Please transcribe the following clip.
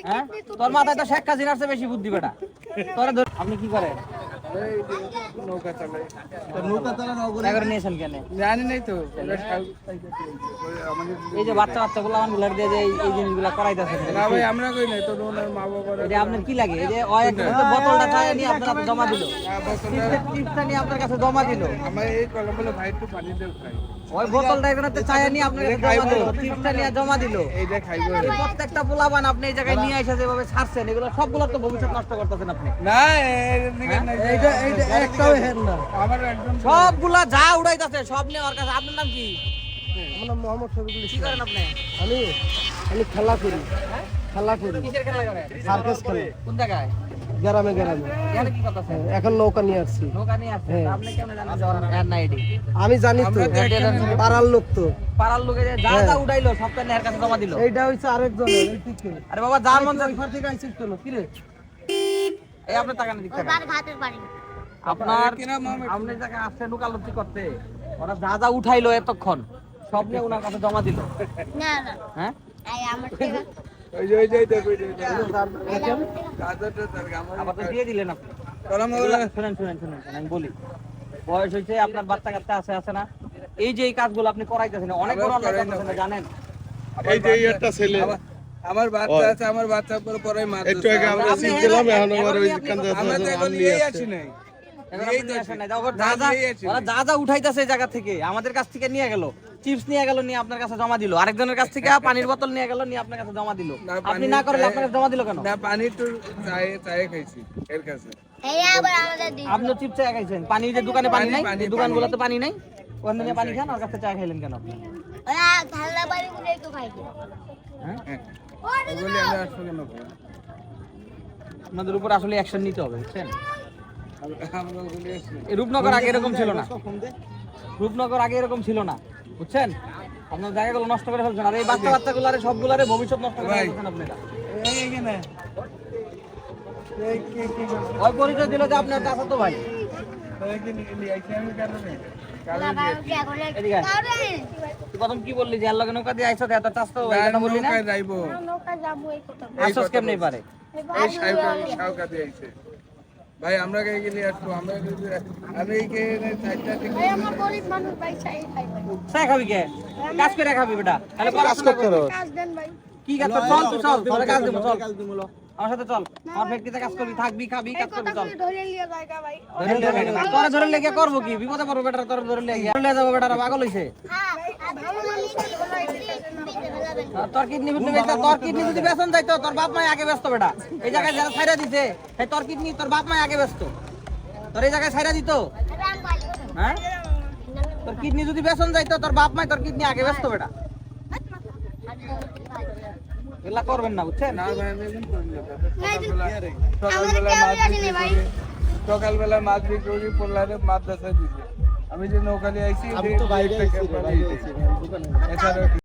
হ্যাঁ তোর মাথায় তো শেখ হাসিনার চেয়ে বেশি বুদ্ধি বেটা তোরা আপনি কি করেন নৌকা চালাই নৌকা চালানো নিয়েছেন কেন জানি নাই তো এই যে বাচ্চা বাচ্চাগুলো আমার দিয়ে যে এই জিনিসগুলো করাইতেছেন না ভাই আমরা কই নাই তো ওনার মা বাবা এটা আপনার কি লাগে এই যে বোতলটা চায় নিয়ে আপনার কাছে জমা দিল টিপসটা নিয়ে আপনার কাছে জমা দিল আমার এই কলম বলে ভাই একটু পানি দেও খাই ওই বোতলটা এখানে চায় নিয়ে আপনার কাছে জমা দিল টিপসটা নিয়ে জমা দিল এইটা খাইবো প্রত্যেকটা পোলাবান আপনি এই জায়গায় নিয়ে এসে যেভাবে ছাড়ছেন এগুলো সবগুলো তো ভবিষ্যৎ নষ্ট করতেছেন আপনি না এইটা একটাও হেন না আমার একদম সবগুলা যা উড়াইতাছে সব নিয়ে ওর কাছে আপনার নাম কি আমার নাম মোহাম্মদ শফিকুল কি করেন আপনি আমি খেলা করি খেলা করি কিসের খেলা করেন সার্কাস খেলি কোন জায়গায় গ্রামে এখানে কি করতেছেন এখন নৌকা নিয়ে আসছি নৌকা নিয়ে আসছেন আপনি কেমন জানেন যে ওর এর না এডি আমি জানি তো পাড়ার লোক তো পাড়ার লোকে যে যা যা উড়াইলো সবটা নিয়ে এর কাছে জমা দিল এইটা হইছে আরেকজনের আরে বাবা যার মন চায় থেকে আইছিস কেন কি রে এই আপনার টাকা না দিতে আপনার আপনি জায়গায় আসছে লুকালুচি করতে ওরা যা যা উঠাইলো এতক্ষণ সব নিয়ে ওনার কাছে জমা দিল না না হ্যাঁ ওই যে দেখো দেখেন আবার তো দিয়ে দিলেন আপনি শুনেন আমি বলি বয়স হয়েছে আপনার বাচ্চা কাচ্চা আছে না এই যে এই কাজগুলো আপনি করাইতেছেন অনেক বড় অন্যায় করতেছেন না, জানেন এই যে একটা ছেলে আমার বাচ্চা আছে আমার বাচ্চা পরে পরে মার একটু আগে আমরা সিল দিলাম এখন আবার ওই কান্দা আমরা তো এখন নিয়ে আসি নাই যা যা উঠাইতেছে এই জায়গা থেকে আমাদের কাছ থেকে নিয়ে গেল চিপস নিয়ে গেল নিয়ে আপনার কাছে জমা দিল আরেকজনের কাছ থেকে পানির বোতল নিয়ে গেল নিয়ে আপনার কাছে জমা দিল আপনি না করলে আপনার কাছে জমা দিল কেন না পানি তো চায়ে খাইছি এর কাছে এই আবার আমাদের দিন আপনি চিপস চা খাইছেন পানি যে দোকানে পানি নাই এই দোকানগুলোতে পানি নাই ওখানে নিয়ে পানি খান আর কাছে চা খাইলেন কেন আপনি ওরা ঠান্ডা পানি করে একটু খাইছে হ্যাঁ ওগুলি আমরা আসলে না আপনাদের উপর আসলে অ্যাকশন নিতে হবে বুঝছেন আমরা ওগুলি এই রূপনগর আগে এরকম ছিল না রূপনগর আগে এরকম ছিল না বুঝছেন আপনার জায়গাগুলো নষ্ট করে ফেলছেন আর এই বাচ্চা বাচ্চাগুলারে সবগুলারে ভবিষ্যৎ নষ্ট করে ফেলছেন আপনারা এইখানে ওই পরিচয় দিল যে আপনার চাচা তো ভাই এদিকে আয়। তুই প্রথম কি বললি যে আল্লাহকে নৌকা দিয়ে আইসো এত চাষ তো ভাই এটা বললি না নৌকা যাবো এই কথা আসস কেমনে পারে ভাই আমরা কে গেলি আসবো আমরা আমি কে চারটা থেকে এই আমরা গরিব মানুষ ভাই চাই খাই ভাই চা খাবি কে কাজ করে খাবি বেটা তাহলে কাজ করতে কাজ দেন ভাই কি কাজ করতে চল তুই চল তোরে কাজ দেব চল আমার সাথে চল আমার ফ্যাক্টরিতে কাজ করবি থাকবি খাবি কাজ করবি চল ধরে লিয়ে জায়গা ভাই তোরে ধরে লেগে করবো কি বিপদে পড়বো বেটা তোরে ধরে লেগে ধরে যাবো বেটা পাগল হইছে হ্যাঁ ভালো মানুষ তোর কিডনি যদি বেতন যাইতো তোর বাপ মাই আগে ব্যস্ত বেটা এই জায়গায় যারা ছাইরা দিছে সেই তোর কিডনি তোর বাপ মাই আগে ব্যস্ত তোর এই জায়গায় ছাইরা দিত হ্যাঁ তোর কিডনি যদি বেতন যাইতো তোর বাপ মাই তোর কিডনি আগে ব্যস্ত বেটা এগুলা করবেন না বুঝছেন না ভাই আমি সকালবেলা মাছ বিক্রি করি পড়লারে মাছ দাসা দিছে আমি যে নৌকা নিয়ে আইছি আমি তো বাইরে